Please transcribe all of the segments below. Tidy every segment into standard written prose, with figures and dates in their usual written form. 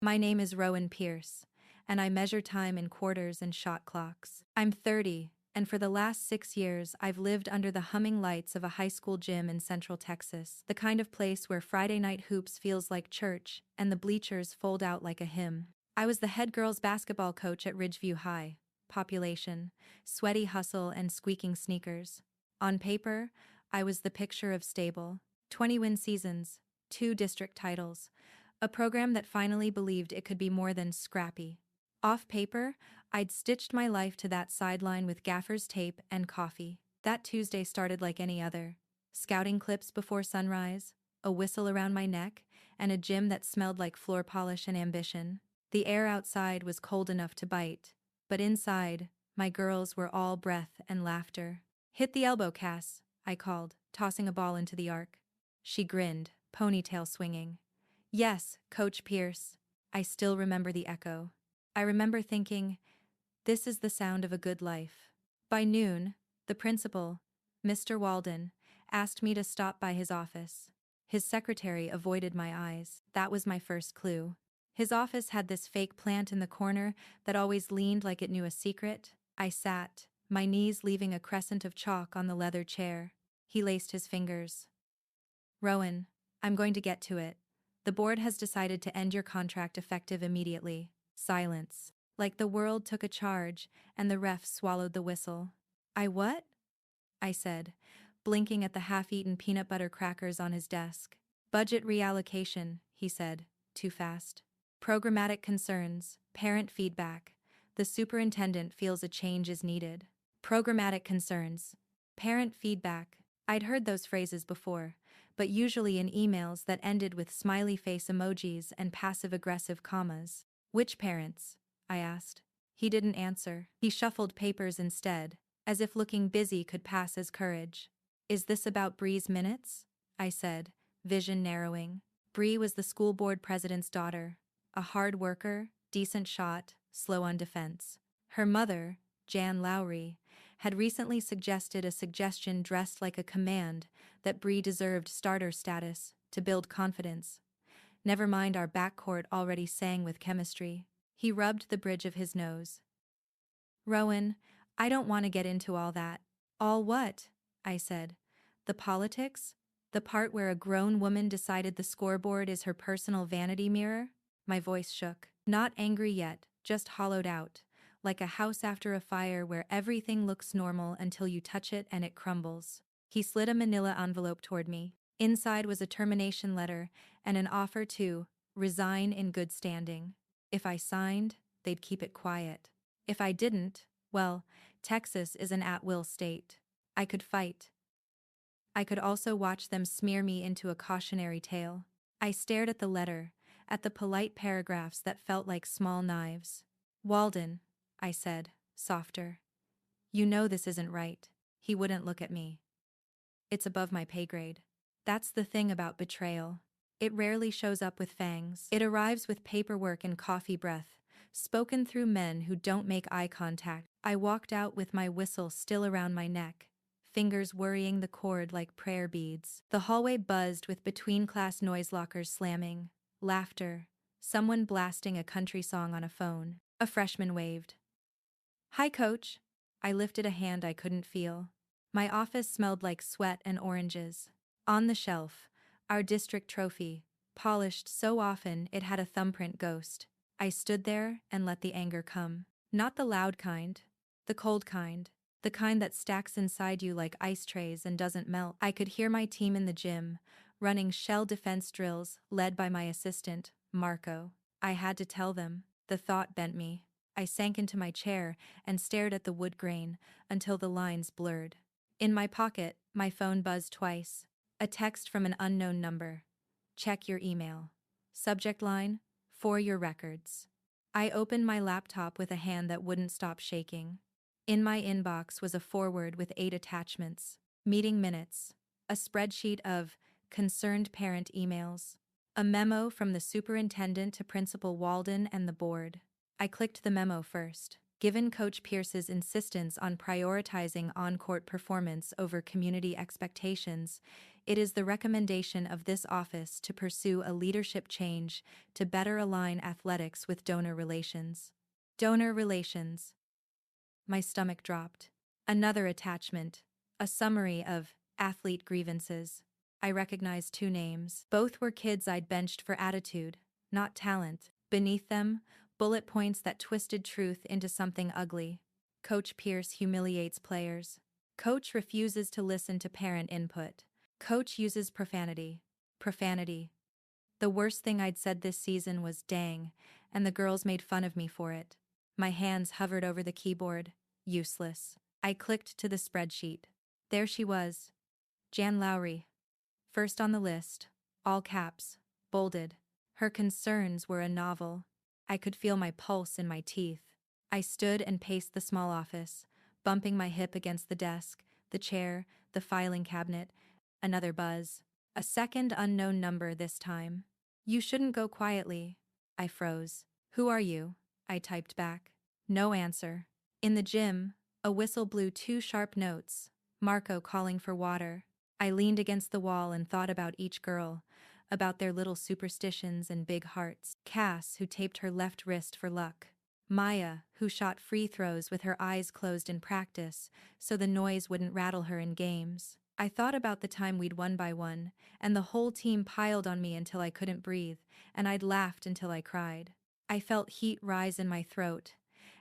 My name is Rowan Pierce, and I measure time in quarters and shot clocks. I'm 30, and for the last 6 years I've lived under the humming lights of a high school gym in Central Texas, the kind of place where Friday night hoops feels like church and the bleachers fold out like a hymn. I was the head girls basketball coach at Ridgeview High. Population, sweaty hustle and squeaking sneakers. On paper, I was the picture of stable, 20-win seasons, 2 district titles, a program that finally believed it could be more than scrappy. Off paper, I'd stitched my life to that sideline with gaffer's tape and coffee. That Tuesday started like any other. Scouting clips before sunrise, a whistle around my neck, and a gym that smelled like floor polish and ambition. The air outside was cold enough to bite, but inside, my girls were all breath and laughter. "Hit the elbow, Cass," I called, tossing a ball into the arc. She grinned, ponytail swinging. "Yes, Coach Pierce." I still remember the echo. I remember thinking, this is the sound of a good life. By noon, the principal, Mr. Walden, asked me to stop by his office. His secretary avoided my eyes. That was my first clue. His office had this fake plant in the corner that always leaned like it knew a secret. I sat, my knees leaving a crescent of chalk on the leather chair. He laced his fingers. "Rowan, I'm going to get to it. The board has decided to end your contract effective immediately." Silence. Like the world took a charge, and the ref swallowed the whistle. "I what?" I said, blinking at the half-eaten peanut butter crackers on his desk. "Budget reallocation," he said, too fast. "Programmatic concerns, parent feedback. The superintendent feels a change is needed." Programmatic concerns, parent feedback. I'd heard those phrases before, but usually in emails that ended with smiley face emojis and passive-aggressive commas. "Which parents?" I asked. He didn't answer. He shuffled papers instead, as if looking busy could pass as courage. "Is this about Bree's minutes?" I said, vision narrowing. Bree was the school board president's daughter, a hard worker, decent shot, slow on defense. Her mother, Jan Lowry, had recently suggested a suggestion dressed like a command that Bree deserved starter status to build confidence. Never mind our backcourt already sang with chemistry. He rubbed the bridge of his nose. "Rowan, I don't want to get into all that." "All what?" I said. "The politics? The part where a grown woman decided the scoreboard is her personal vanity mirror?" My voice shook. Not angry yet, just hollowed out, like a house after a fire where everything looks normal until you touch it and it crumbles. He slid a manila envelope toward me. Inside was a termination letter and an offer to resign in good standing. If I signed, they'd keep it quiet. If I didn't, well, Texas is an at-will state. I could fight. I could also watch them smear me into a cautionary tale. I stared at the letter, at the polite paragraphs that felt like small knives. "Walden," I said, softer. "You know this isn't right." He wouldn't look at me. "It's above my pay grade." That's the thing about betrayal. It rarely shows up with fangs. It arrives with paperwork and coffee breath, spoken through men who don't make eye contact. I walked out with my whistle still around my neck, fingers worrying the cord like prayer beads. The hallway buzzed with between-class noise lockers slamming, laughter, someone blasting a country song on a phone. A freshman waved. "Hi, Coach." I lifted a hand I couldn't feel. My office smelled like sweat and oranges. On the shelf, our district trophy, polished so often it had a thumbprint ghost. I stood there and let the anger come. Not the loud kind, the cold kind, the kind that stacks inside you like ice trays and doesn't melt. I could hear my team in the gym, running shell defense drills led by my assistant, Marco. I had to tell them. The thought bent me. I sank into my chair and stared at the wood grain until the lines blurred. In my pocket, my phone buzzed twice. A text from an unknown number. "Check your email." Subject line, "For your records." I opened my laptop with a hand that wouldn't stop shaking. In my inbox was a forward with 8 attachments. Meeting minutes. A spreadsheet of concerned parent emails. A memo from the superintendent to Principal Walden and the board. I clicked the memo first. Given Coach Pierce's insistence on prioritizing on-court performance over community expectations, it is the recommendation of this office to pursue a leadership change to better align athletics with donor relations. Donor relations. My stomach dropped. Another attachment. A summary of athlete grievances. I recognized two names. Both were kids I'd benched for attitude, not talent. Beneath them, bullet points that twisted truth into something ugly. Coach Pierce humiliates players. Coach refuses to listen to parent input. Coach uses profanity. Profanity. The worst thing I'd said this season was dang, and the girls made fun of me for it. My hands hovered over the keyboard. Useless. I clicked to the spreadsheet. There she was. Jan Lowry. First on the list. All caps. Bolded. Her concerns were a novel. I could feel my pulse in my teeth. I stood and paced the small office, bumping my hip against the desk, the chair, the filing cabinet. Another buzz. A second unknown number this time. You shouldn't go quietly. I froze. Who are you? I typed back. No answer. In the gym, a whistle blew two sharp notes. Marco calling for water. I leaned against the wall and thought about each girl, about their little superstitions and big hearts. Cass, who taped her left wrist for luck. Maya, who shot free throws with her eyes closed in practice, so the noise wouldn't rattle her in games. I thought about the time we'd won by one, and the whole team piled on me until I couldn't breathe, and I'd laughed until I cried. I felt heat rise in my throat,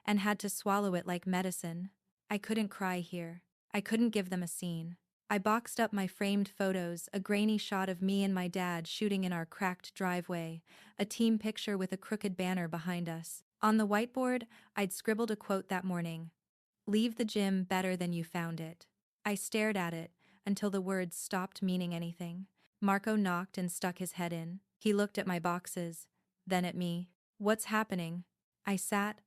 and had to swallow it like medicine. I couldn't cry here. I couldn't give them a scene. I boxed up my framed photos, a grainy shot of me and my dad shooting in our cracked driveway, a team picture with a crooked banner behind us. On the whiteboard, I'd scribbled a quote that morning. Leave the gym better than you found it. I stared at it until the words stopped meaning anything. Marco knocked and stuck his head in. He looked at my boxes, then at me. What's happening? I sat,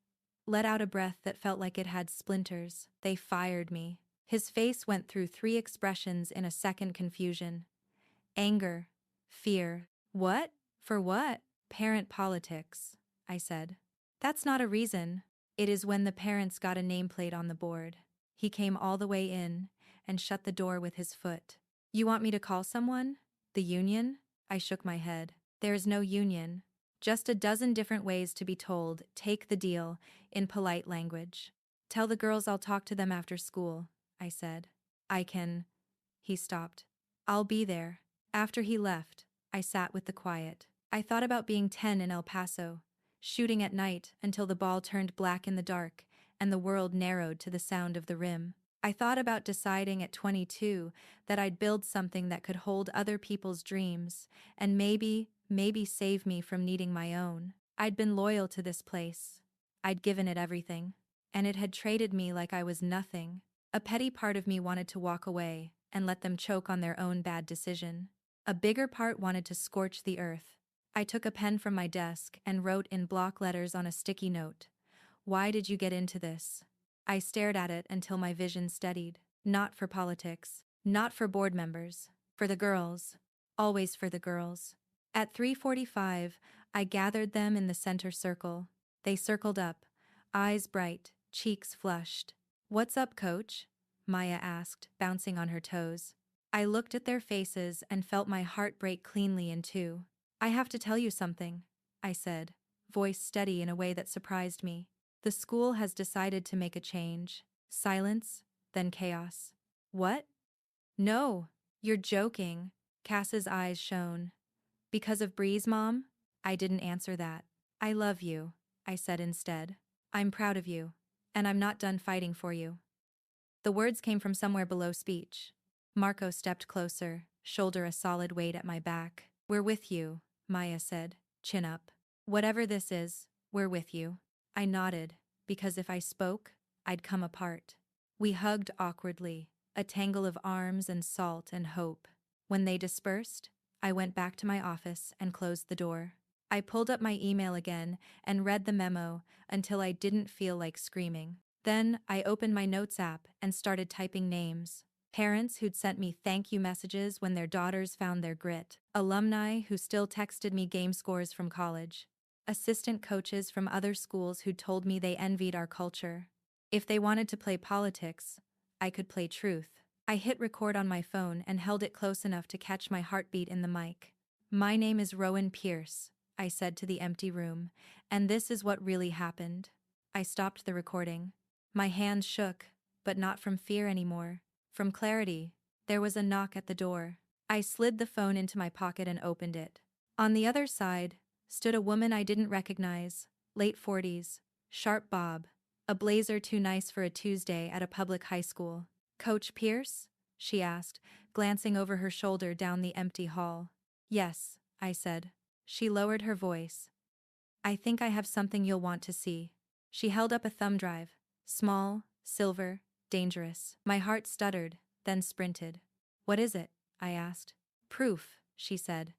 let out a breath that felt like it had splinters. They fired me. His face went through three expressions in a second: confusion, anger, fear. What? For what? Parent politics, I said. That's not a reason. It is when the parents got a nameplate on the board. He came all the way in and shut the door with his foot. You want me to call someone? The union? I shook my head. There is no union. Just a dozen different ways to be told, take the deal, in polite language. Tell the girls I'll talk to them after school, I said. I can. He stopped. I'll be there. After he left, I sat with the quiet. I thought about being 10 in El Paso, shooting at night until the ball turned black in the dark and the world narrowed to the sound of the rim. I thought about deciding at 22 that I'd build something that could hold other people's dreams and maybe save me from needing my own. I'd been loyal to this place. I'd given it everything, and it had traded me like I was nothing. A petty part of me wanted to walk away and let them choke on their own bad decision. A bigger part wanted to scorch the earth. I took a pen from my desk and wrote in block letters on a sticky note. Why did you get into this? I stared at it until my vision steadied. Not for politics. Not for board members. For the girls. Always for the girls. At 3:45, I gathered them in the center circle. They circled up, eyes bright, cheeks flushed. What's up, coach? Maya asked, bouncing on her toes. I looked at their faces and felt my heart break cleanly in two. I have to tell you something, I said, voice steady in a way that surprised me. The school has decided to make a change. Silence, then chaos. What? No, you're joking. Cass's eyes shone. Because of Bree's mom? I didn't answer that. I love you, I said instead. I'm proud of you, and I'm not done fighting for you. The words came from somewhere below speech. Marco stepped closer, shoulder a solid weight at my back. We're with you, Maya said, chin up. Whatever this is, we're with you. I nodded, because if I spoke, I'd come apart. We hugged awkwardly, a tangle of arms and salt and hope. When they dispersed, I went back to my office and closed the door. I pulled up my email again and read the memo until I didn't feel like screaming. Then I opened my notes app and started typing names. Parents who'd sent me thank you messages when their daughters found their grit. Alumni who still texted me game scores from college. assistant coaches from other schools who'd told me they envied our culture. If they wanted to play politics, I could play truth. I hit record on my phone and held it close enough to catch my heartbeat in the mic. My name is Rowan Pierce, I said to the empty room, and this is what really happened. I stopped the recording. My hands shook, but not from fear anymore. From clarity. There was a knock at the door. I slid the phone into my pocket and opened it. On the other side stood a woman I didn't recognize, late 40s, sharp bob, a blazer too nice for a Tuesday at a public high school. Coach Pierce? She asked, glancing over her shoulder down the empty hall. Yes, I said. She lowered her voice. I think I have something you'll want to see. She held up a thumb drive. Small, silver, dangerous. My heart stuttered, then sprinted. What is it? I asked. Proof, she said,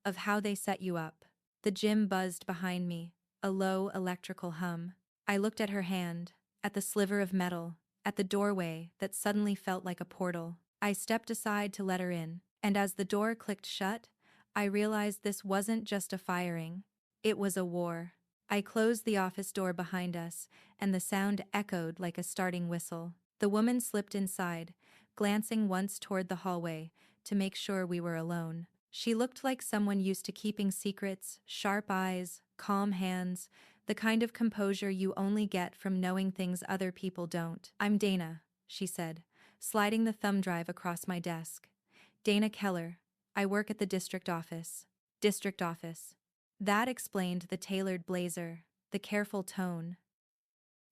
of how they set you up. The gym buzzed behind me, a low electrical hum. I looked at her hand, at the sliver of metal, at the doorway that suddenly felt like a portal. I stepped aside to let her in, and as the door clicked shut, I realized this wasn't just a firing. It was a war. I closed the office door behind us, and the sound echoed like a starting whistle. The woman slipped inside, glancing once toward the hallway to make sure we were alone. She looked like someone used to keeping secrets, sharp eyes, calm hands, the kind of composure you only get from knowing things other people don't. I'm Dana, she said, sliding the thumb drive across my desk. Dana Keller. I work at the district office. District office. That explained the tailored blazer, the careful tone.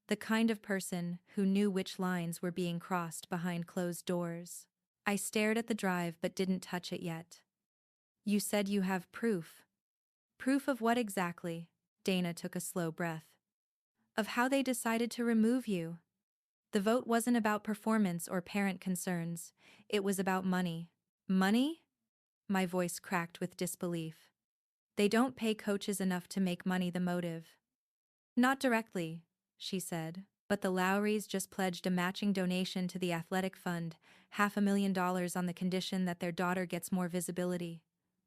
The kind of person who knew which lines were being crossed behind closed doors. I stared at the drive but didn't touch it yet. You said you have proof. Proof of what exactly? Dana took a slow breath. Of how they decided to remove you. The vote wasn't about performance or parent concerns. It was about money. Money? My voice cracked with disbelief. They don't pay coaches enough to make money the motive. Not directly, she said, but the Lowrys just pledged a matching donation to the athletic fund, $500,000 on the condition that their daughter gets more visibility.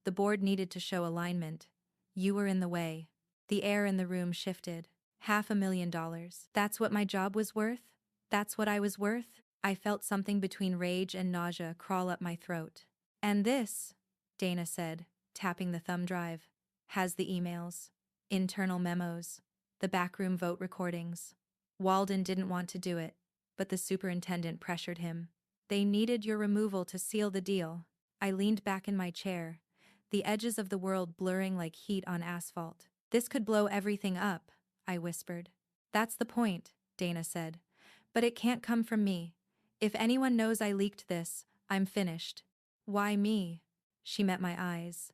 The board needed to show alignment. You were in the way. The air in the room shifted. $500,000. That's what my job was worth? That's what I was worth? I felt something between rage and nausea crawl up my throat. And this, Dana said, tapping the thumb drive, has the emails, internal memos, the backroom vote recordings. Walden didn't want to do it, but the superintendent pressured him. They needed your removal to seal the deal. I leaned back in my chair, the edges of the world blurring like heat on asphalt. This could blow everything up, I whispered. That's the point, Dana said. But it can't come from me. If anyone knows I leaked this, I'm finished. Why me? She met my eyes.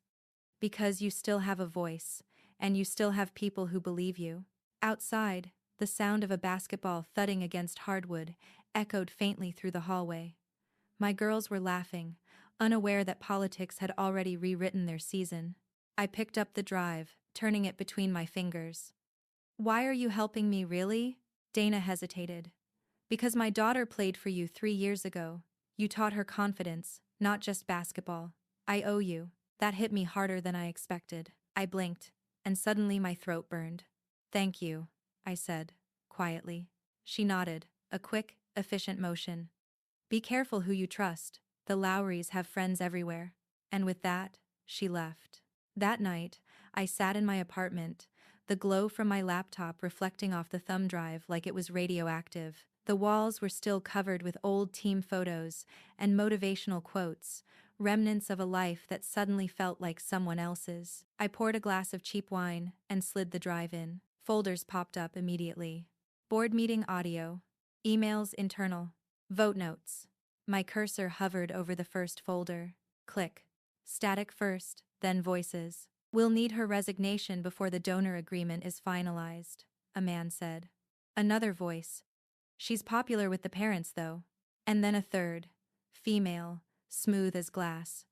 Because you still have a voice, and you still have people who believe you. Outside, the sound of a basketball thudding against hardwood echoed faintly through the hallway. My girls were laughing, unaware that politics had already rewritten their season. I picked up the drive, turning it between my fingers. Why are you helping me, really? Dana hesitated. Because my daughter played for you 3 years ago. You taught her confidence, not just basketball. I owe you. That hit me harder than I expected. I blinked, and suddenly my throat burned. Thank you, I said, quietly. She nodded, a quick, efficient motion. Be careful who you trust. The Lowrys have friends everywhere. And with that, she left. That night, I sat in my apartment, the glow from my laptop reflecting off the thumb drive like it was radioactive. The walls were still covered with old team photos and motivational quotes, remnants of a life that suddenly felt like someone else's. I poured a glass of cheap wine and slid the drive in. Folders popped up immediately. Board meeting audio. Emails internal. Vote notes. My cursor hovered over the first folder. Click. Static first, then voices. We'll need her resignation before the donor agreement is finalized, a man said. Another voice. She's popular with the parents, though. And then a third. Female, smooth as glass.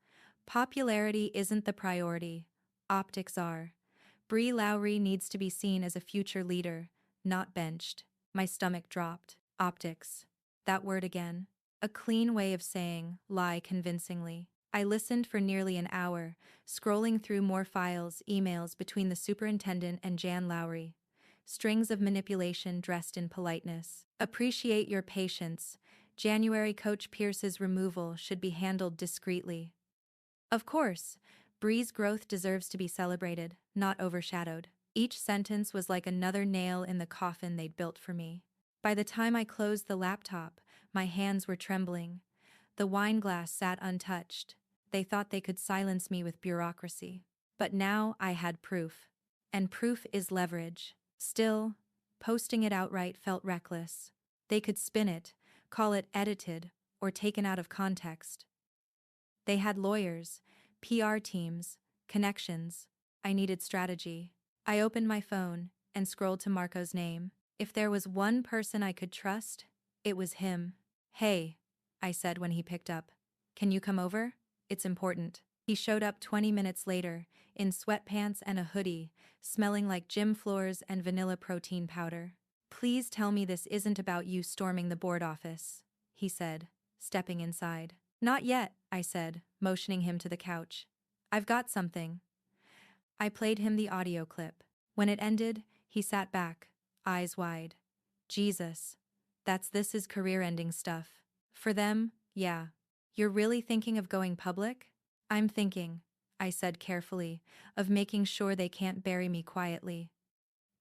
Popularity isn't the priority. Optics are. Bree Lowry needs to be seen as a future leader, not benched. My stomach dropped. Optics. That word again. A clean way of saying lie convincingly. I listened for nearly an hour, scrolling through more files, emails between the superintendent and Jan Lowry. Strings of manipulation dressed in politeness. Appreciate your patience. January Coach Pierce's removal should be handled discreetly. Of course, Bree's growth deserves to be celebrated, not overshadowed. Each sentence was like another nail in the coffin they'd built for me. By the time I closed the laptop, my hands were trembling. The wine glass sat untouched. They thought they could silence me with bureaucracy. But now I had proof. And proof is leverage. Still, posting it outright felt reckless. They could spin it, call it edited, or taken out of context. They had lawyers, PR teams, connections. I needed strategy. I opened my phone and scrolled to Marco's name. If there was one person I could trust, it was him. "Hey," I said when he picked up. "Can you come over? It's important." He showed up 20 minutes later, in sweatpants and a hoodie, smelling like gym floors and vanilla protein powder. "Please tell me this isn't about you storming the board office," he said, stepping inside. "Not yet," I said, motioning him to the couch. "I've got something." I played him the audio clip. When it ended, he sat back, eyes wide. "Jesus. This is career-ending stuff. For them, yeah. You're really thinking of going public?" "I'm thinking," I said carefully, "of making sure they can't bury me quietly.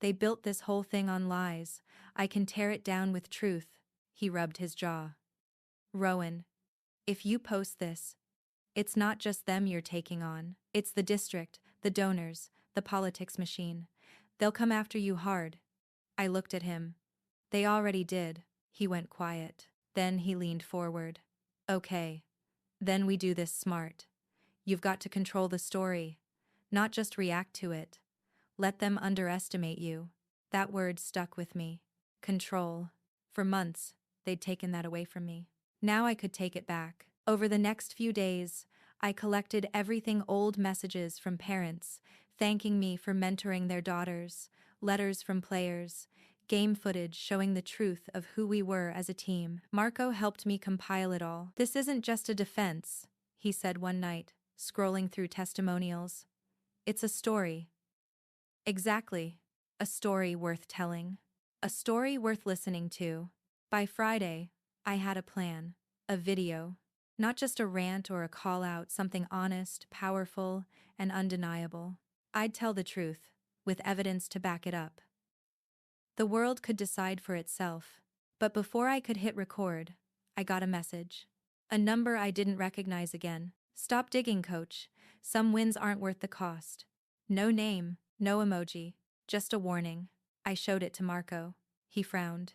They built this whole thing on lies. I can tear it down with truth." He rubbed his jaw. "Rowan, if you post this, it's not just them you're taking on. It's the district, the donors, the politics machine. They'll come after you hard." I looked at him. "They already did." He went quiet. Then he leaned forward. "Okay. Then we do this smart. You've got to control the story, not just react to it. Let them underestimate you." That word stuck with me. Control. For months, they'd taken that away from me. Now I could take it back. Over the next few days, I collected everything: old messages from parents, thanking me for mentoring their daughters, letters from players, game footage showing the truth of who we were as a team. Marco helped me compile it all. "This isn't just a defense," he said one night, scrolling through testimonials. "It's a story." Exactly. A story worth telling. A story worth listening to. By Friday, I had a plan. A video. Not just a rant or a call out, something honest, powerful, and undeniable. I'd tell the truth, with evidence to back it up. The world could decide for itself. But before I could hit record, I got a message. A number I didn't recognize again. "Stop digging, coach. Some wins aren't worth the cost." No name, no emoji, just a warning. I showed it to Marco. He frowned.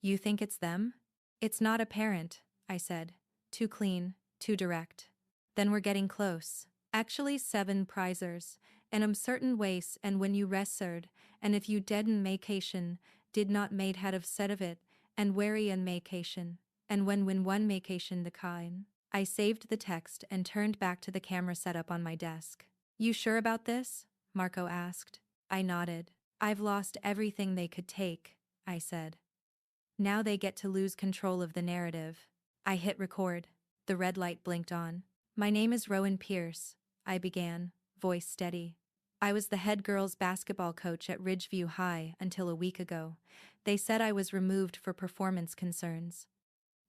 "You think it's them?" "It's not apparent," I said. "Too clean, too direct." "Then we're getting close. Actually 7 prizers, and certain ways, and when you rested, and if you didn't makeation, did not made had of said of it, and wary and makeation, and when win one makeation the kind." I saved the text and turned back to the camera setup on my desk. "You sure about this?" Marco asked. I nodded. "I've lost everything they could take," I said. "Now they get to lose control of the narrative." I hit record. The red light blinked on. "My name is Rowan Pierce," I began, voice steady. "I was the head girls basketball coach at Ridgeview High until a week ago. They said I was removed for performance concerns."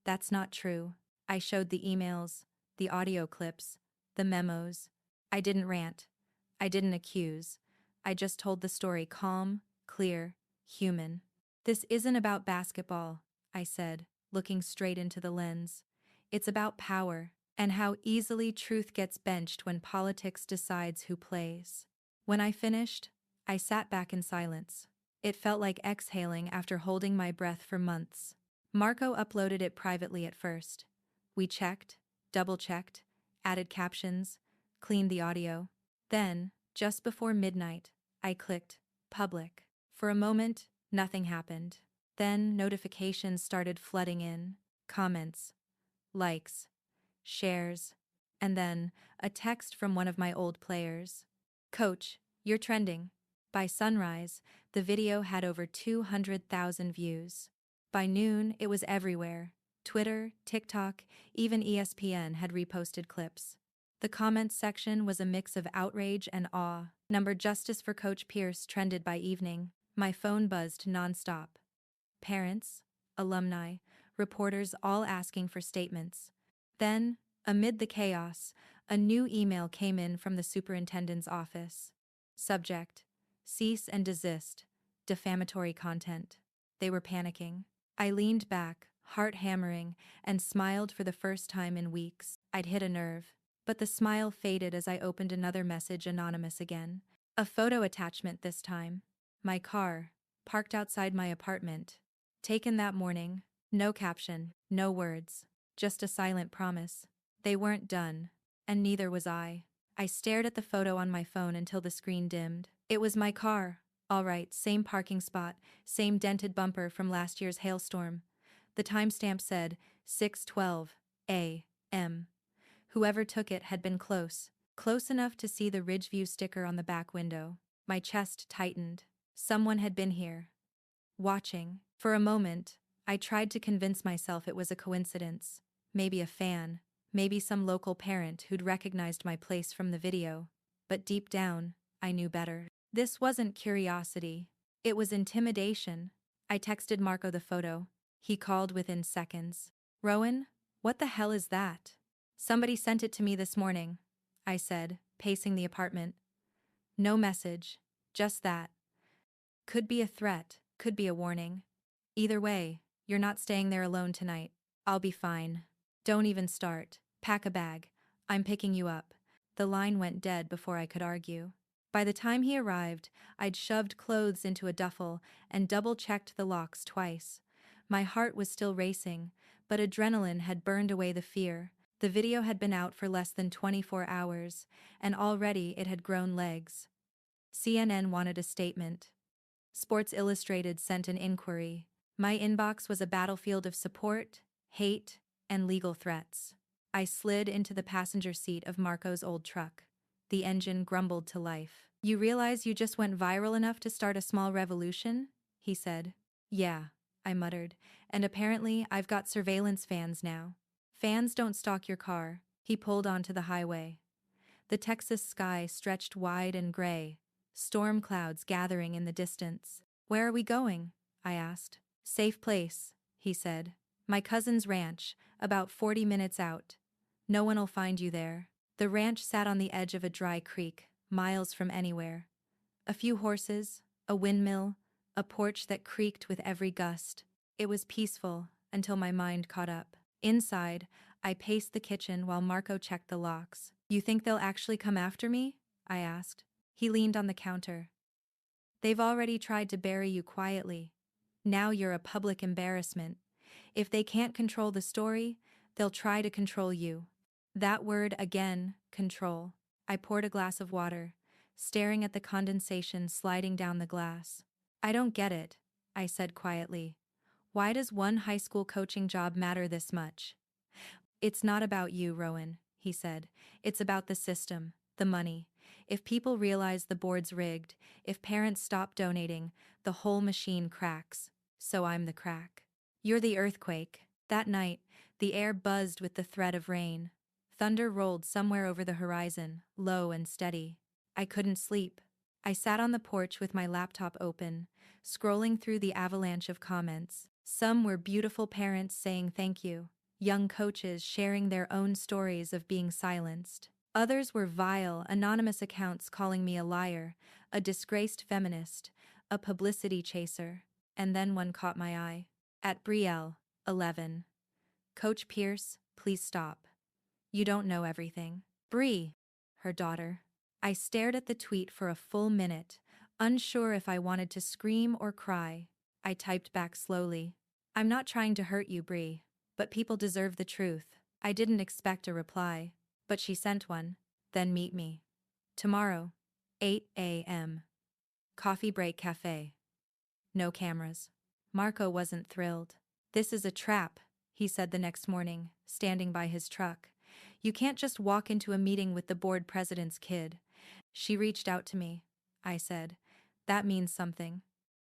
"That's not true." I showed the emails, the audio clips, the memos. I didn't rant. I didn't accuse. I just told the story calm, clear, human. "This isn't about basketball," I said, looking straight into the lens. "It's about power, and how easily truth gets benched when politics decides who plays." When I finished, I sat back in silence. It felt like exhaling after holding my breath for months. Marco uploaded it privately at first. We checked, double-checked, added captions, cleaned the audio. Then, just before midnight, I clicked public. For a moment, nothing happened. Then notifications started flooding in, comments, likes, shares, and then a text from one of my old players. "Coach, you're trending." By sunrise, the video had over 200,000 views. By noon, it was everywhere. Twitter, TikTok, even ESPN had reposted clips. The comments section was a mix of outrage and awe. Number Justice for Coach Pierce trended by evening. My phone buzzed nonstop. Parents, alumni, reporters all asking for statements. Then, amid the chaos, a new email came in from the superintendent's office. Subject: cease and desist, defamatory content. They were panicking. I leaned back, heart hammering, and smiled for the first time in weeks. I'd hit a nerve. But the smile faded as I opened another message, anonymous again. A photo attachment this time. My car, parked outside my apartment. Taken that morning. No caption, no words. Just a silent promise. They weren't done. And neither was I. I stared at the photo on my phone until the screen dimmed. It was my car. All right, same parking spot, same dented bumper from last year's hailstorm. The timestamp said 6:12 a.m. Whoever took it had been close enough to see the Ridgeview sticker on the back window. My chest tightened. Someone had been here, watching. For a moment, I tried to convince myself it was a coincidence. Maybe a fan, maybe some local parent who'd recognized my place from the video. But deep down, I knew better. This wasn't curiosity. It was intimidation. I texted Marco the photo. He called within seconds. Rowan, what the hell is that? Somebody sent it to me this morning, I said, pacing the apartment. No message, just that. Could be a threat, could be a warning. Either way, you're not staying there alone tonight. I'll be fine. Don't even start. Pack a bag. I'm picking you up. The line went dead before I could argue. By the time he arrived, I'd shoved clothes into a duffel and double-checked the locks twice. My heart was still racing, but adrenaline had burned away the fear. The video had been out for less than 24 hours, and already it had grown legs. CNN wanted a statement. Sports Illustrated sent an inquiry. My inbox was a battlefield of support, hate, and legal threats. I slid into the passenger seat of Marco's old truck. The engine grumbled to life. You realize you just went viral enough to start a small revolution? He said. Yeah, I muttered, and apparently I've got surveillance fans now. Fans don't stalk your car. He pulled onto the highway. The Texas sky stretched wide and gray, storm clouds gathering in the distance. Where are we going? I asked. Safe place, he said. My cousin's ranch, about 40 minutes out. No one'll find you there. The ranch sat on the edge of a dry creek, miles from anywhere. A few horses, a windmill, a porch that creaked with every gust. It was peaceful until my mind caught up. Inside, I paced the kitchen while Marco checked the locks. You think they'll actually come after me? I asked. He leaned on the counter. They've already tried to bury you quietly. Now you're a public embarrassment. If they can't control the story, they'll try to control you. That word again, control. I poured a glass of water, staring at the condensation sliding down the glass. I don't get it, I said quietly. Why does one high school coaching job matter this much? It's not about you, Rowan, he said. It's about the system, the money. If people realize the board's rigged, if parents stop donating, the whole machine cracks. So I'm the crack. You're the earthquake. That night, the air buzzed with the threat of rain. Thunder rolled somewhere over the horizon, low and steady. I couldn't sleep. I sat on the porch with my laptop open, scrolling through the avalanche of comments. Some were beautiful parents saying thank you, young coaches sharing their own stories of being silenced. Others were vile, anonymous accounts calling me a liar, a disgraced feminist, a publicity chaser. And then one caught my eye. At Betrayal, 11. Coach Pierce, please stop. You don't know everything. Bree, her daughter. I stared at the tweet for a full minute, unsure if I wanted to scream or cry. I typed back slowly. I'm not trying to hurt you, Bree, but people deserve the truth. I didn't expect a reply, but she sent one. Then meet me. Tomorrow, 8 a.m. Coffee break cafe. No cameras. Marco wasn't thrilled. This is a trap, he said the next morning, standing by his truck. You can't just walk into a meeting with the board president's kid. She reached out to me, I said. That means something.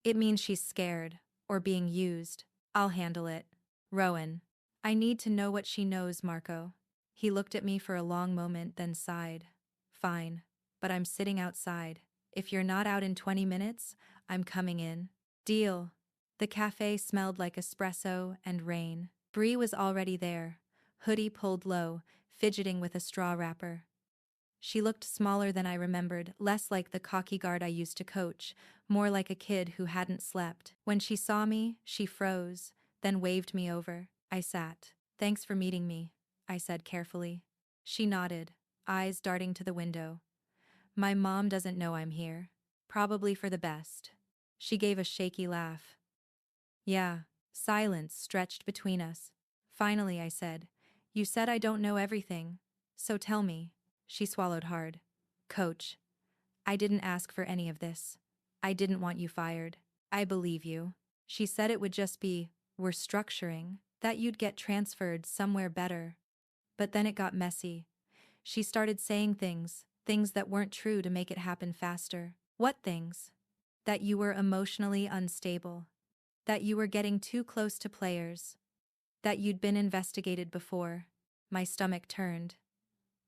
It means she's scared, or being used. I'll handle it. Rowan. I need to know what she knows, Marco. He looked at me for a long moment, then sighed. Fine. But I'm sitting outside. If you're not out in 20 minutes, I'm coming in. Deal. The cafe smelled like espresso and rain. Bree was already there, hoodie pulled low, fidgeting with a straw wrapper. She looked smaller than I remembered, less like the cocky guard I used to coach, more like a kid who hadn't slept. When she saw me, she froze, then waved me over. I sat. Thanks for meeting me, I said carefully. She nodded, eyes darting to the window. My mom doesn't know I'm here. Probably for the best. She gave a shaky laugh. Yeah. Silence stretched between us. Finally, I said, you said I don't know everything. So tell me. She swallowed hard. Coach, I didn't ask for any of this. I didn't want you fired. I believe you. She said it would just be, we're structuring, that you'd get transferred somewhere better. But then it got messy. She started saying things that weren't true to make it happen faster. What things? That you were emotionally unstable. That you were getting too close to players. That you'd been investigated before. My stomach turned.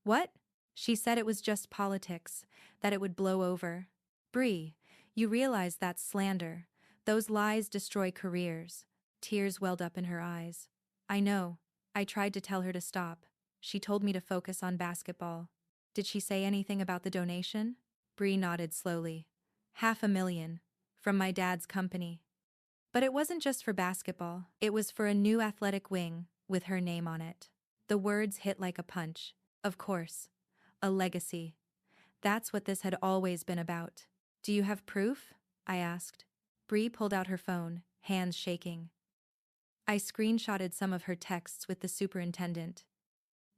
What? She said it was just politics, that it would blow over. Bree, you realize that's slander. Those lies destroy careers. Tears welled up in her eyes. I know. I tried to tell her to stop. She told me to focus on basketball. Did she say anything about the donation? Bree nodded slowly. $500,000. From my dad's company. But it wasn't just for basketball. It was for a new athletic wing, with her name on it. The words hit like a punch. Of course. A legacy. That's what this had always been about. Do you have proof? I asked. Bree pulled out her phone, hands shaking. I screenshotted some of her texts with the superintendent.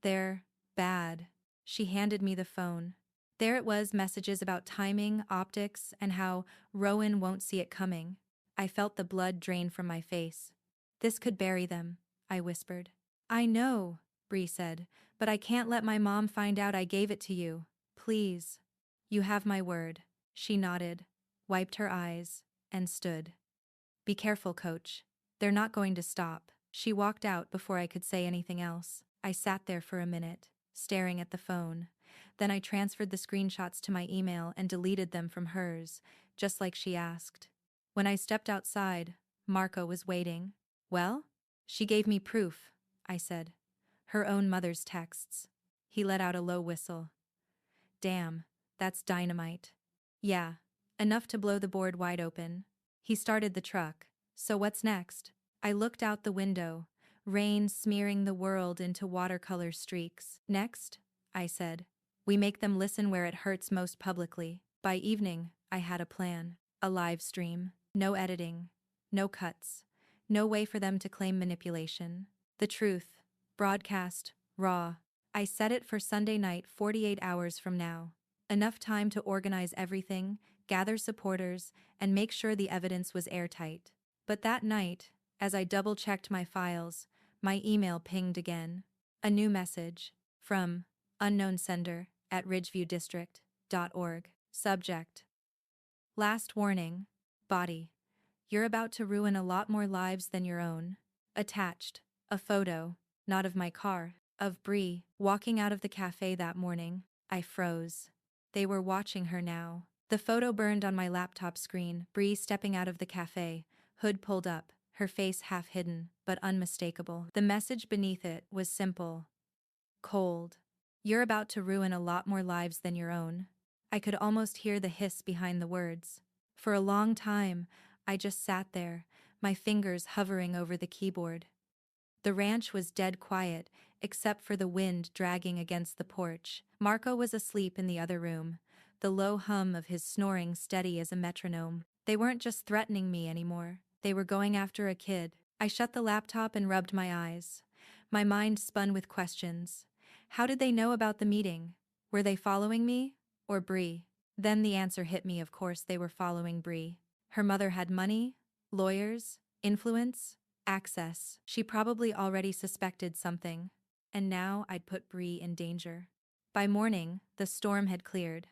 They're bad. She handed me the phone. There it was, messages about timing, optics, and how Rowan won't see it coming. I felt the blood drain from my face. This could bury them, I whispered. I know, Bree said, but I can't let my mom find out I gave it to you. Please. You have my word. She nodded, wiped her eyes, and stood. Be careful, coach. They're not going to stop. She walked out before I could say anything else. I sat there for a minute, staring at the phone. Then I transferred the screenshots to my email and deleted them from hers, just like she asked. When I stepped outside, Marco was waiting. Well? She gave me proof, I said. Her own mother's texts. He let out a low whistle. Damn, that's dynamite. Yeah, enough to blow the board wide open. He started the truck. So what's next? I looked out the window, rain smearing the world into watercolor streaks. Next, I said, we make them listen where it hurts most publicly. By evening, I had a plan. A live stream. No editing. No cuts. No way for them to claim manipulation. The truth. Broadcast. Raw. I set it for Sunday night, 48 hours from now. Enough time to organize everything, gather supporters, and make sure the evidence was airtight. But that night, as I double-checked my files, my email pinged again. A new message. From unknown sender at ridgeviewdistrict.org. Subject. Last warning. Body. You're about to ruin a lot more lives than your own. Attached. A photo, not of my car, of Bree, walking out of the cafe that morning. I froze. They were watching her now. The photo burned on my laptop screen, Bree stepping out of the cafe, hood pulled up, her face half hidden, but unmistakable. The message beneath it was simple. Cold. You're about to ruin a lot more lives than your own. I could almost hear the hiss behind the words. For a long time, I just sat there, my fingers hovering over the keyboard. The ranch was dead quiet, except for the wind dragging against the porch. Marco was asleep in the other room, the low hum of his snoring steady as a metronome. They weren't just threatening me anymore. They were going after a kid. I shut the laptop and rubbed my eyes. My mind spun with questions. How did they know about the meeting? Were they following me? Or Bree? Then the answer hit me. Of course they were following Bree. Her mother had money, lawyers, influence, access. She probably already suspected something. And now I'd put Bree in danger. By morning, the storm had cleared.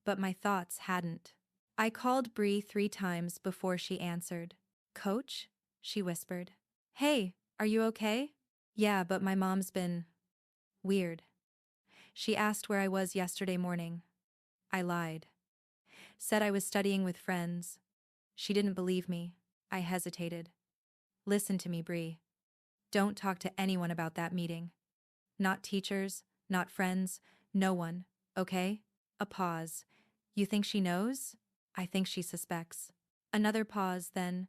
But my thoughts hadn't. I called Bree 3 times before she answered. Coach? She whispered. Hey, are you okay? Yeah, but my mom's been weird. She asked where I was yesterday morning. I lied. Said I was studying with friends. She didn't believe me. I hesitated. Listen to me, Bree. Don't talk to anyone about that meeting. Not teachers, not friends, no one, okay? A pause. You think she knows? I think she suspects. Another pause, then.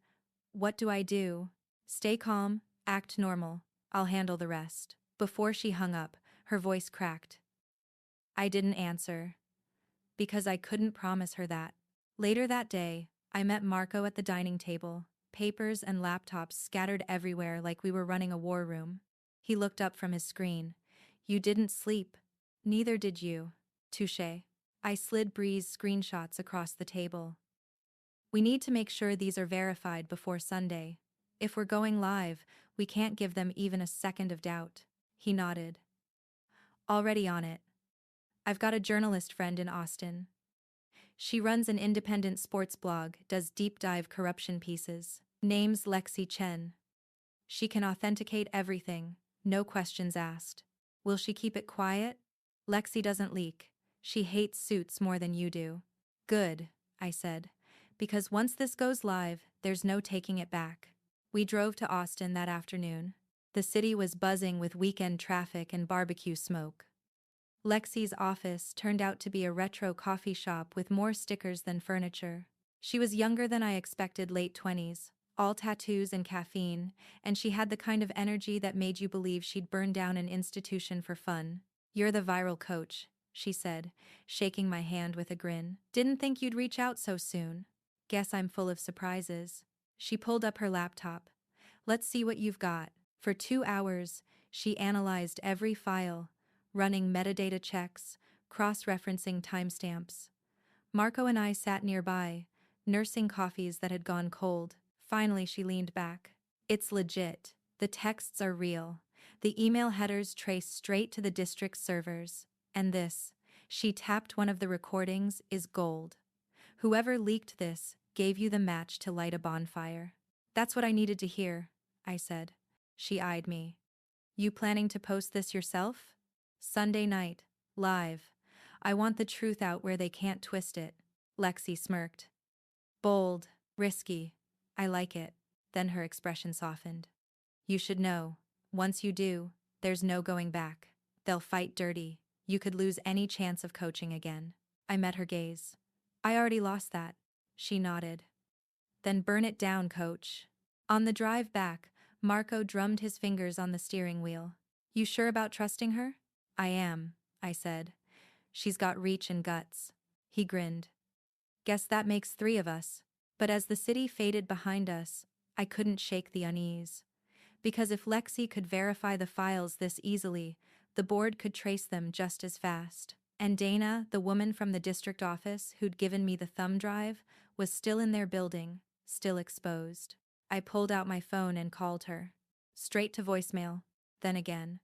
What do I do? Stay calm, act normal. I'll handle the rest. Before she hung up, her voice cracked. I didn't answer. Because I couldn't promise her that. Later that day, I met Marco at the dining table, papers and laptops scattered everywhere like we were running a war room. He looked up from his screen. You didn't sleep. Neither did you. Touché. I slid Bree's screenshots across the table. We need to make sure these are verified before Sunday. If we're going live, we can't give them even a second of doubt. He nodded. Already on it. I've got a journalist friend in Austin. She runs an independent sports blog, does deep dive corruption pieces. Name's Lexi Chen. She can authenticate everything, no questions asked. Will she keep it quiet? Lexi doesn't leak. She hates suits more than you do. Good, I said. Because once this goes live, there's no taking it back. We drove to Austin that afternoon. The city was buzzing with weekend traffic and barbecue smoke. Lexi's office turned out to be a retro coffee shop with more stickers than furniture. She was younger than I expected, late 20s, all tattoos and caffeine, and she had the kind of energy that made you believe she'd burn down an institution for fun. You're the viral coach, she said, shaking my hand with a grin. Didn't think you'd reach out so soon. Guess I'm full of surprises. She pulled up her laptop. Let's see what you've got. For 2 hours, she analyzed every file, running metadata checks, cross-referencing timestamps. Marco and I sat nearby, nursing coffees that had gone cold. Finally, she leaned back. It's legit. The texts are real. The email headers trace straight to the district's servers. And this, she tapped one of the recordings, is gold. Whoever leaked this gave you the match to light a bonfire. That's what I needed to hear, I said. She eyed me. You planning to post this yourself? Sunday night, live. I want the truth out where they can't twist it. Lexi smirked. Bold, risky. I like it. Then her expression softened. You should know. Once you do, there's no going back. They'll fight dirty. You could lose any chance of coaching again. I met her gaze. I already lost that. She nodded. Then burn it down, coach. On the drive back, Marco drummed his fingers on the steering wheel. You sure about trusting her? I am, I said. She's got reach and guts. He grinned. Guess that makes 3 of us. But as the city faded behind us, I couldn't shake the unease. Because if Lexi could verify the files this easily, the board could trace them just as fast. And Dana, the woman from the district office who'd given me the thumb drive, was still in their building, still exposed. I pulled out my phone and called her. Straight to voicemail. Then again.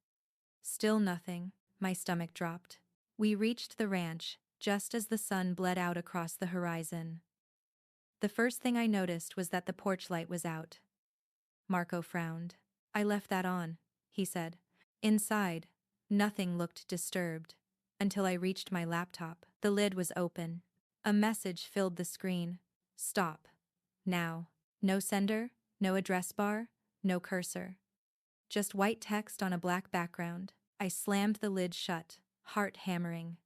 Still nothing. My stomach dropped. We reached the ranch, just as the sun bled out across the horizon. The first thing I noticed was that the porch light was out. Marco frowned. I left that on, he said. Inside, nothing looked disturbed. Until I reached my laptop. The lid was open. A message filled the screen. Stop. Now. No sender, no address bar, no cursor. Just white text on a black background. I slammed the lid shut, heart hammering.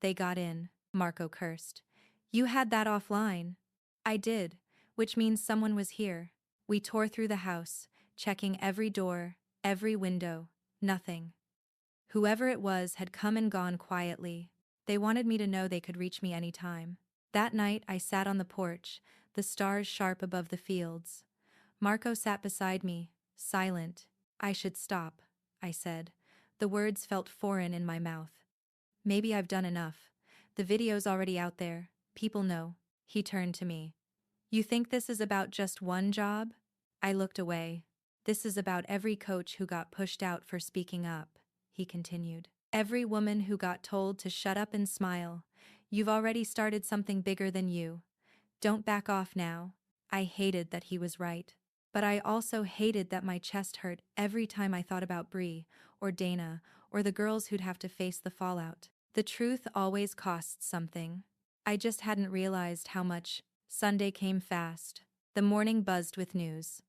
They got in, Marco cursed. You had that offline. I did, which means someone was here. We tore through the house, checking every door, every window, nothing. Whoever it was had come and gone quietly. They wanted me to know they could reach me any time. That night I sat on the porch, the stars sharp above the fields. Marco sat beside me, silent. I should stop, I said. The words felt foreign in my mouth. Maybe I've done enough. The video's already out there. People know. He turned to me. You think this is about just one job? I looked away. This is about every coach who got pushed out for speaking up, he continued. Every woman who got told to shut up and smile. You've already started something bigger than you. Don't back off now. I hated that he was right. But I also hated that my chest hurt every time I thought about Bree, or Dana, or the girls who'd have to face the fallout. The truth always costs something. I just hadn't realized how much. Sunday came fast. The morning buzzed with news.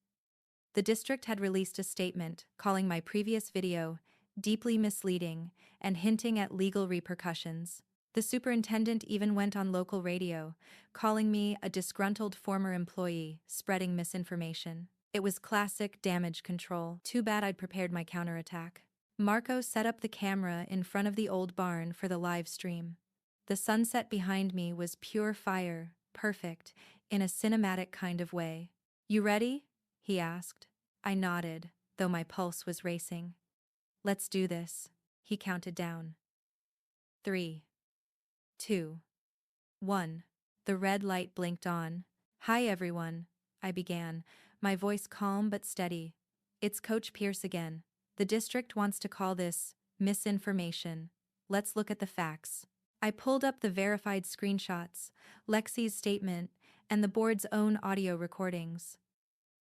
The district had released a statement calling my previous video deeply misleading and hinting at legal repercussions. The superintendent even went on local radio, calling me a disgruntled former employee spreading misinformation. It was classic damage control. Too bad I'd prepared my counterattack. Marco set up the camera in front of the old barn for the live stream. The sunset behind me was pure fire, perfect, in a cinematic kind of way. "You ready?" he asked. I nodded, though my pulse was racing. "Let's do this." He counted down. 3, 2, 1. The red light blinked on. "Hi everyone," I began, my voice calm but steady. "It's Coach Pierce again. The district wants to call this misinformation. Let's look at the facts." I pulled up the verified screenshots, Lexi's statement, and the board's own audio recordings.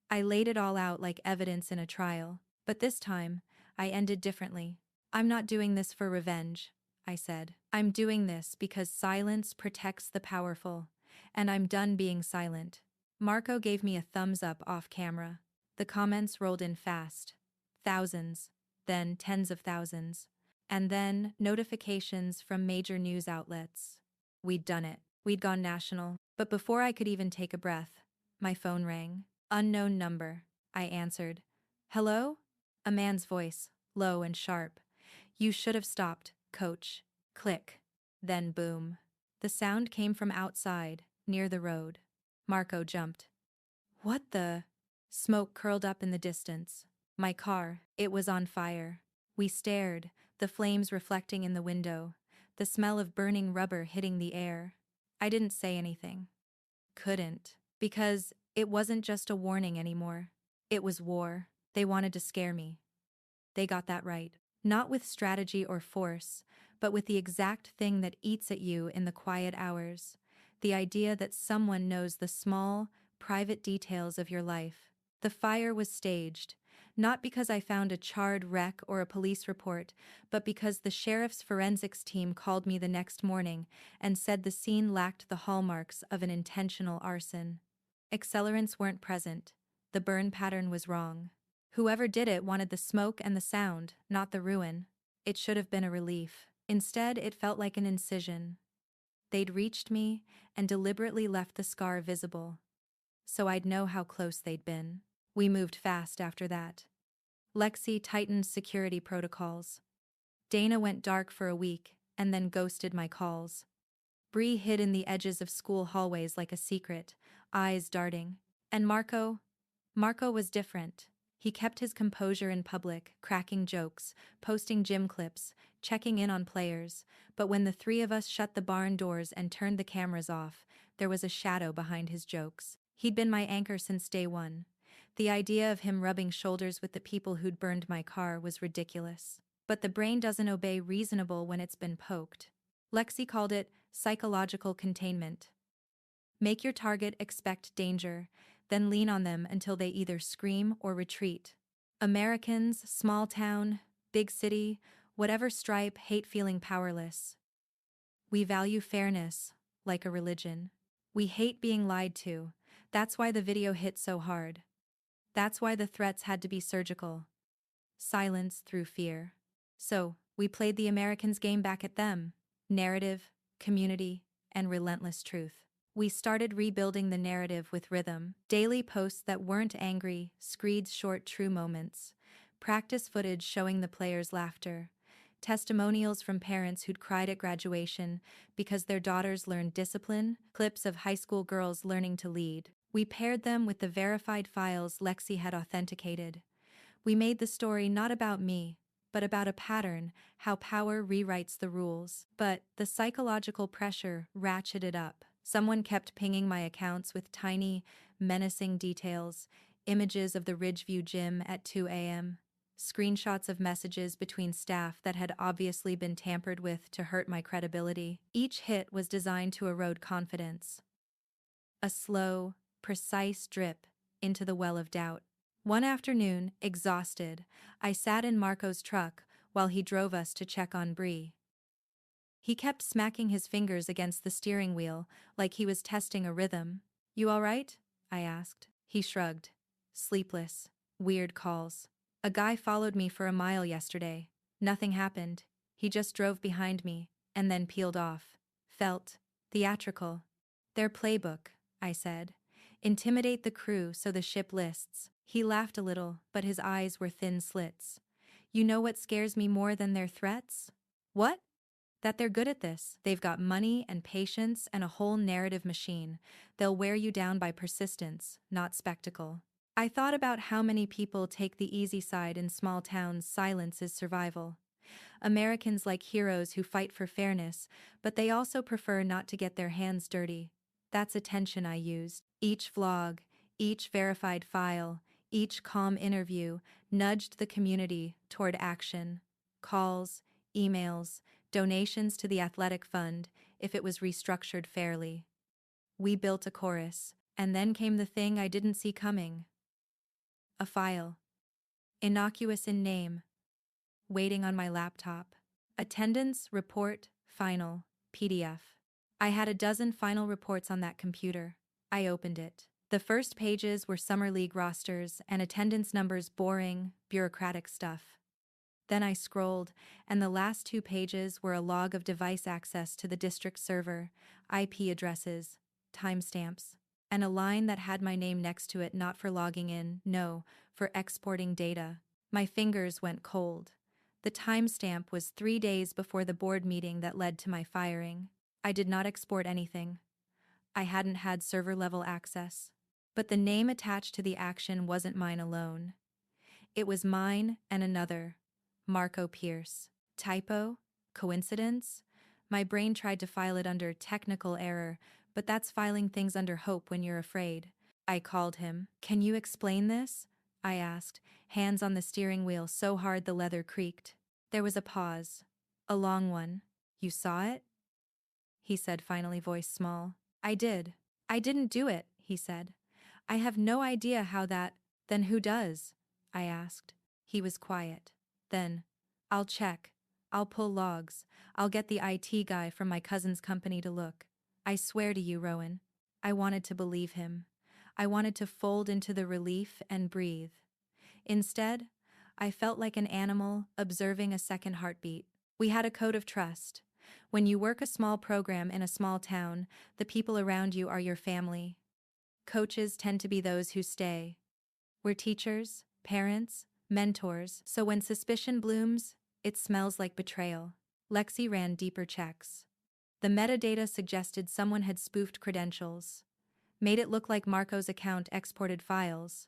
I laid it all out like evidence in a trial, but this time, I ended differently. "I'm not doing this for revenge," I said. "I'm doing this because silence protects the powerful, and I'm done being silent." Marco gave me a thumbs up off camera. The comments rolled in fast. Thousands, then tens of thousands, and then notifications from major news outlets. We'd done it. We'd gone national. But before I could even take a breath, my phone rang. "Unknown number," I answered. "Hello?" A man's voice, low and sharp. "You should have stopped, coach." Click. Then boom. The sound came from outside, near the road. Marco jumped. "What the?" Smoke curled up in the distance. My car, it was on fire. We stared, the flames reflecting in the window, the smell of burning rubber hitting the air. I didn't say anything. Couldn't. Because it wasn't just a warning anymore. It was war. They wanted to scare me. They got that right. Not with strategy or force, but with the exact thing that eats at you in the quiet hours. The idea that someone knows the small, private details of your life. The fire was staged, not because I found a charred wreck or a police report, but because the sheriff's forensics team called me the next morning and said the scene lacked the hallmarks of an intentional arson. Accelerants weren't present. The burn pattern was wrong. Whoever did it wanted the smoke and the sound, not the ruin. It should have been a relief. Instead, it felt like an incision. They'd reached me and deliberately left the scar visible, so I'd know how close they'd been. We moved fast after that. Lexi tightened security protocols. Dana went dark for a week and then ghosted my calls. Bree hid in the edges of school hallways like a secret, eyes darting. And Marco was different. He kept his composure in public, cracking jokes, posting gym clips, checking in on players, but when the three of us shut the barn doors and turned the cameras off, there was a shadow behind his jokes. He'd been my anchor since day one. The idea of him rubbing shoulders with the people who'd burned my car was ridiculous. But the brain doesn't obey reasonable when it's been poked. Lexi called it psychological containment. Make your target expect danger, then lean on them until they either scream or retreat. Americans, small town, big city, whatever stripe, hate feeling powerless. We value fairness, like a religion. We hate being lied to. That's why the video hit so hard. That's why the threats had to be surgical. Silence through fear. So, we played the Americans' game back at them. Narrative, community, and relentless truth. We started rebuilding the narrative with rhythm. Daily posts that weren't angry, screeds short true moments. Practice footage showing the players' laughter. Testimonials from parents who'd cried at graduation because their daughters learned discipline. Clips of high school girls learning to lead. We paired them with the verified files Lexi had authenticated. We made the story not about me, but about a pattern, how power rewrites the rules. But the psychological pressure ratcheted up. Someone kept pinging my accounts with tiny, menacing details, images of the Ridgeview gym at 2 a.m., screenshots of messages between staff that had obviously been tampered with to hurt my credibility. Each hit was designed to erode confidence. A slow, precise drip into the well of doubt. One afternoon, exhausted, I sat in Marco's truck while he drove us to check on Bree. He kept smacking his fingers against the steering wheel like he was testing a rhythm. "You all right?" I asked. He shrugged. "Sleepless. Weird calls. A guy followed me for a mile yesterday. Nothing happened. He just drove behind me, and then peeled off. Felt theatrical." "Their playbook," I said. "Intimidate the crew so the ship lists." He laughed a little, but his eyes were thin slits. "You know what scares me more than their threats?" "What?" "That they're good at this. They've got money and patience and a whole narrative machine. They'll wear you down by persistence, not spectacle." I thought about how many people take the easy side in small towns. Silence is survival. Americans like heroes who fight for fairness, but they also prefer not to get their hands dirty. That's a tension I used. Each vlog, each verified file, each calm interview nudged the community toward action. Calls, emails, donations to the athletic fund if it was restructured fairly. We built a chorus, and then came the thing I didn't see coming. A file. Innocuous in name. Waiting on my laptop. Attendance report, final, PDF. I had a dozen final reports on that computer. I opened it. The first pages were summer league rosters and attendance numbers, boring, bureaucratic stuff. Then I scrolled, and the last 2 pages were a log of device access to the district server, IP addresses, timestamps, and a line that had my name next to it, not for logging in, no, for exporting data. My fingers went cold. The timestamp was 3 days before the board meeting that led to my firing. I did not export anything. I hadn't had server-level access. But the name attached to the action wasn't mine alone. It was mine and another. Marco Pierce. Typo? Coincidence? My brain tried to file it under technical error, but that's filing things under hope when you're afraid. I called him. "Can you explain this?" I asked, hands on the steering wheel so hard the leather creaked. There was a pause. A long one. "You saw it?" he said, finally, voice small. "I did." "I didn't do it," he said. "I have no idea how that." "Then who does?" I asked. He was quiet. Then, "I'll check. I'll pull logs. I'll get the IT guy from my cousin's company to look." I swear to you, Rowan. I wanted to believe him. I wanted to fold into the relief and breathe. Instead, I felt like an animal observing a second heartbeat. We had a code of trust. When you work a small program in a small town, the people around you are your family. Coaches tend to be those who stay. We're teachers, parents, mentors, so when suspicion blooms, it smells like betrayal. Lexi ran deeper checks. The metadata suggested someone had spoofed credentials, made it look like Marco's account exported files.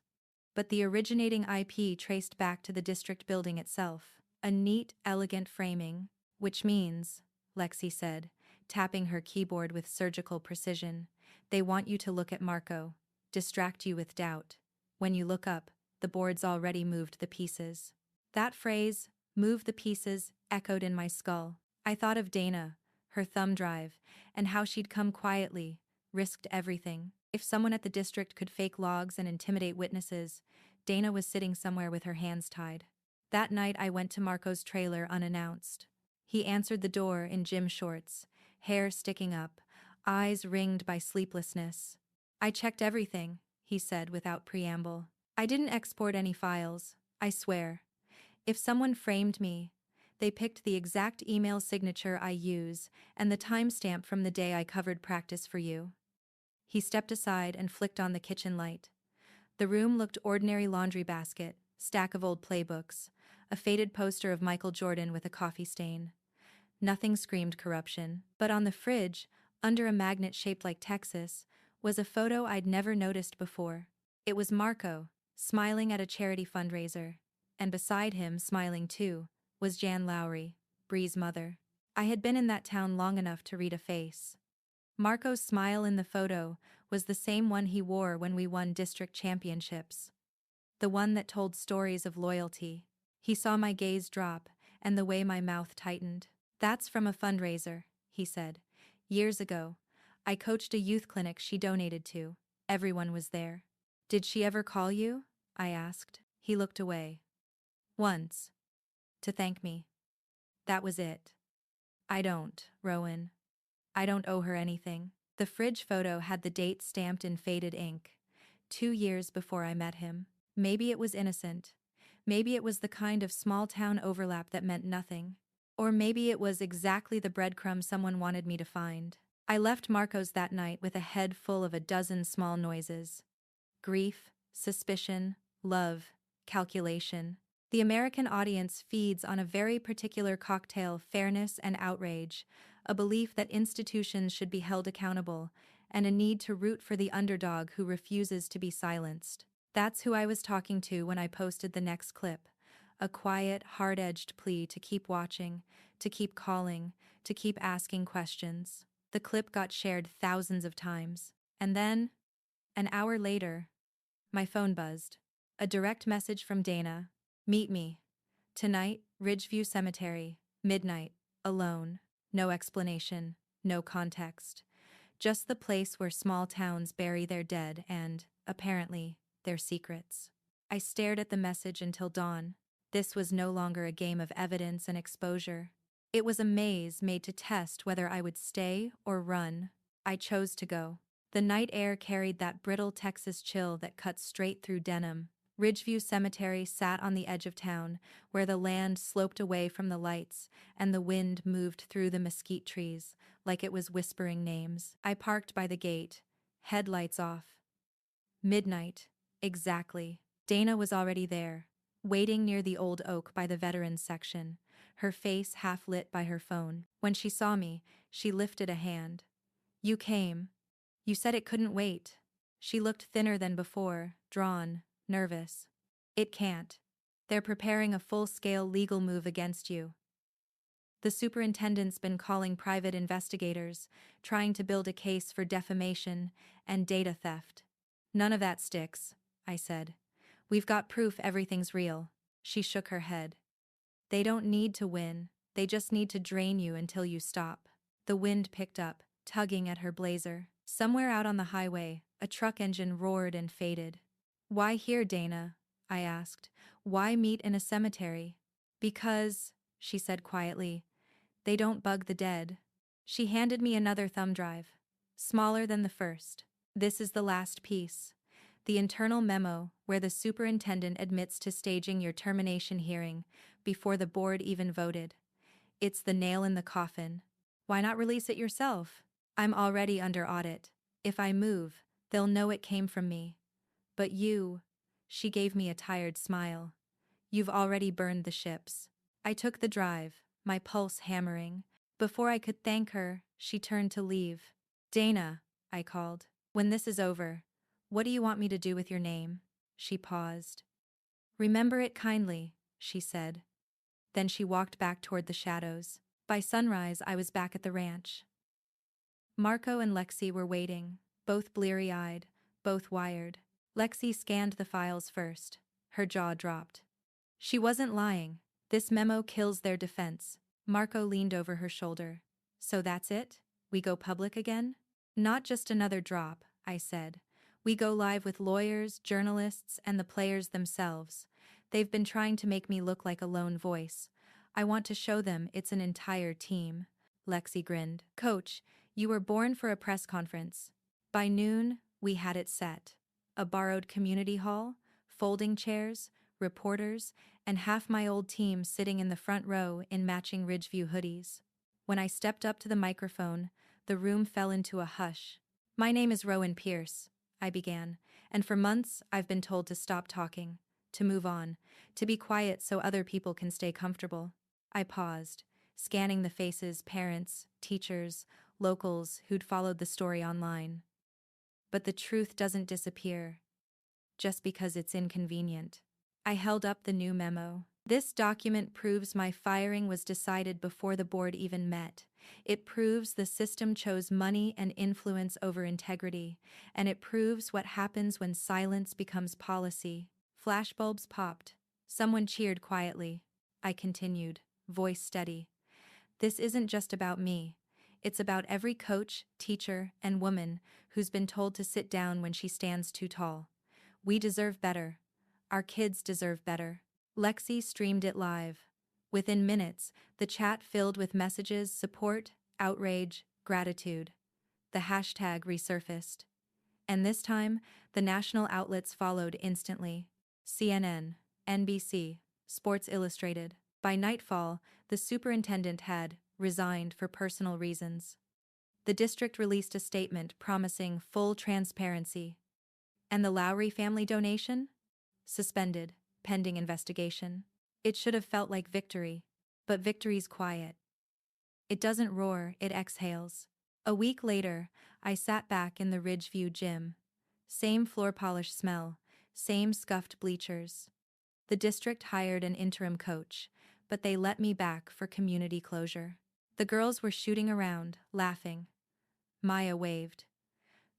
But the originating IP traced back to the district building itself. A neat, elegant framing, which means, Lexi said, tapping her keyboard with surgical precision, they want you to look at Marco, distract you with doubt. When you look up, the board's already moved the pieces. That phrase, "move the pieces," echoed in my skull. I thought of Dana, her thumb drive, and how she'd come quietly, risked everything. If someone at the district could fake logs and intimidate witnesses, Dana was sitting somewhere with her hands tied. That night I went to Marco's trailer unannounced. He answered the door in gym shorts, hair sticking up, eyes ringed by sleeplessness. "I checked everything," he said without preamble. "I didn't export any files, I swear. If someone framed me, they picked the exact email signature I use and the timestamp from the day I covered practice for you." He stepped aside and flicked on the kitchen light. The room looked ordinary: laundry basket, stack of old playbooks, a faded poster of Michael Jordan with a coffee stain. Nothing screamed corruption, but on the fridge, under a magnet shaped like Texas, was a photo I'd never noticed before. It was Marco, smiling at a charity fundraiser, and beside him, smiling too, was Jan Lowry, Bree's mother. I had been in that town long enough to read a face. Marco's smile in the photo was the same one he wore when we won district championships. The one that told stories of loyalty. He saw my gaze drop, and the way my mouth tightened. "That's from a fundraiser," he said. "Years ago, I coached a youth clinic she donated to. Everyone was there." "Did she ever call you?" I asked. He looked away. Once. To thank me. That was it. I don't, Rowan. I don't owe her anything. The fridge photo had the date stamped in faded ink. 2 years before I met him. Maybe it was innocent. Maybe it was the kind of small-town overlap that meant nothing. Or maybe it was exactly the breadcrumb someone wanted me to find. I left Marco's that night with a head full of a dozen small noises. Grief, suspicion, love, calculation. The American audience feeds on a very particular cocktail: fairness and outrage, a belief that institutions should be held accountable, and a need to root for the underdog who refuses to be silenced. That's who I was talking to when I posted the next clip. A quiet, hard-edged plea to keep watching, to keep calling, to keep asking questions. The clip got shared thousands of times. And then, an hour later, my phone buzzed. A direct message from Dana. Meet me. Tonight, Ridgeview Cemetery, midnight, alone. No explanation, no context. Just the place where small towns bury their dead and, apparently, their secrets. I stared at the message until dawn. This was no longer a game of evidence and exposure. It was a maze made to test whether I would stay or run. I chose to go. The night air carried that brittle Texas chill that cuts straight through denim. Ridgeview Cemetery sat on the edge of town, where the land sloped away from the lights, and the wind moved through the mesquite trees, like it was whispering names. I parked by the gate, headlights off. Midnight, exactly. Dana was already there, waiting near the old oak by the veterans section, her face half lit by her phone. When she saw me, she lifted a hand. You came. You said it couldn't wait. She looked thinner than before, drawn, nervous. It can't. They're preparing a full-scale legal move against you. The superintendent's been calling private investigators, trying to build a case for defamation and data theft. None of that sticks, I said. We've got proof everything's real. She shook her head. They don't need to win, they just need to drain you until you stop. The wind picked up, tugging at her blazer. Somewhere out on the highway, a truck engine roared and faded. Why here, Dana? I asked. Why meet in a cemetery? Because, she said quietly, they don't bug the dead. She handed me another thumb drive, smaller than the first. This is the last piece. The internal memo where the superintendent admits to staging your termination hearing before the board even voted. It's the nail in the coffin. Why not release it yourself? I'm already under audit. If I move, they'll know it came from me. But you, she gave me a tired smile. You've already burned the ships. I took the drive, my pulse hammering. Before I could thank her, she turned to leave. Dana, I called. When this is over, what do you want me to do with your name? She paused. Remember it kindly, she said. Then she walked back toward the shadows. By sunrise, I was back at the ranch. Marco and Lexi were waiting, both bleary-eyed, both wired. Lexi scanned the files first. Her jaw dropped. She wasn't lying. This memo kills their defense. Marco leaned over her shoulder. So that's it? We go public again? Not just another drop, I said. We go live with lawyers, journalists, and the players themselves. They've been trying to make me look like a lone voice. I want to show them it's an entire team. Lexi grinned. Coach, you were born for a press conference. By noon, we had it set. A borrowed community hall, folding chairs, reporters, and half my old team sitting in the front row in matching Ridgeview hoodies. When I stepped up to the microphone, the room fell into a hush. My name is Rowan Pierce, I began, and for months I've been told to stop talking, to move on, to be quiet so other people can stay comfortable. I paused, scanning the faces, parents, teachers, locals who'd followed the story online. But the truth doesn't disappear, just because it's inconvenient. I held up the new memo. This document proves my firing was decided before the board even met. It proves the system chose money and influence over integrity, and it proves what happens when silence becomes policy. Flashbulbs popped. Someone cheered quietly. I continued, voice steady. This isn't just about me. It's about every coach, teacher, and woman who's been told to sit down when she stands too tall. We deserve better. Our kids deserve better. Lexi streamed it live. Within minutes, the chat filled with messages, support, outrage, gratitude. The hashtag resurfaced. And this time, the national outlets followed instantly. CNN, NBC, Sports Illustrated. By nightfall, the superintendent had resigned for personal reasons. The district released a statement promising full transparency. And the Lowry family donation? Suspended, pending investigation. It should have felt like victory. But victory's quiet. It doesn't roar, it exhales. A week later, I sat back in the Ridgeview gym. Same floor polish smell, same scuffed bleachers. The district hired an interim coach, but they let me back for community closure. The girls were shooting around, laughing. Maya waved.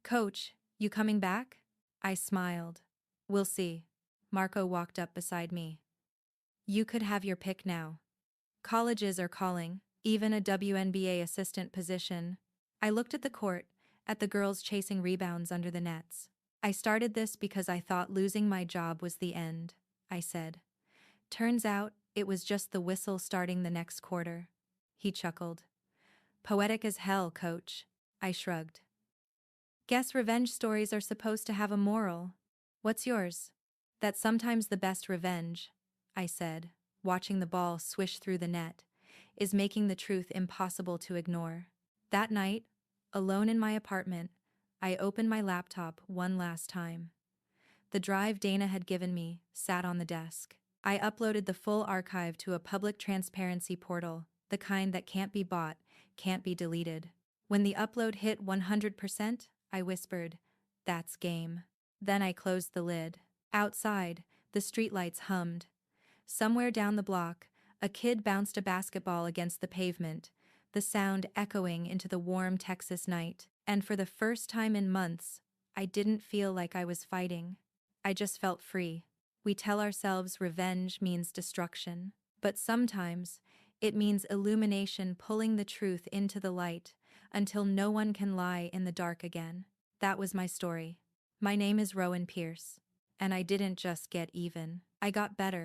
"Coach, you coming back?" I smiled. "We'll see." Marco walked up beside me. "You could have your pick now. Colleges are calling, even a WNBA assistant position." I looked at the court, at the girls chasing rebounds under the nets. "I started this because I thought losing my job was the end," I said. "Turns out, it was just the whistle starting the next quarter." He chuckled. "Poetic as hell, coach." I shrugged. "Guess revenge stories are supposed to have a moral. What's yours?" "That sometimes the best revenge," I said, watching the ball swish through the net, "is making the truth impossible to ignore." That night, alone in my apartment, I opened my laptop one last time. The drive Dana had given me sat on the desk. I uploaded the full archive to a public transparency portal, the kind that can't be bought, can't be deleted. When the upload hit 100%, I whispered, "That's game." Then I closed the lid. Outside, the streetlights hummed. Somewhere down the block, a kid bounced a basketball against the pavement, the sound echoing into the warm Texas night. And for the first time in months, I didn't feel like I was fighting. I just felt free. We tell ourselves revenge means destruction, but sometimes it means illumination, pulling the truth into the light until no one can lie in the dark again. That was my story. My name is Rowan Pierce, and I didn't just get even. I got better.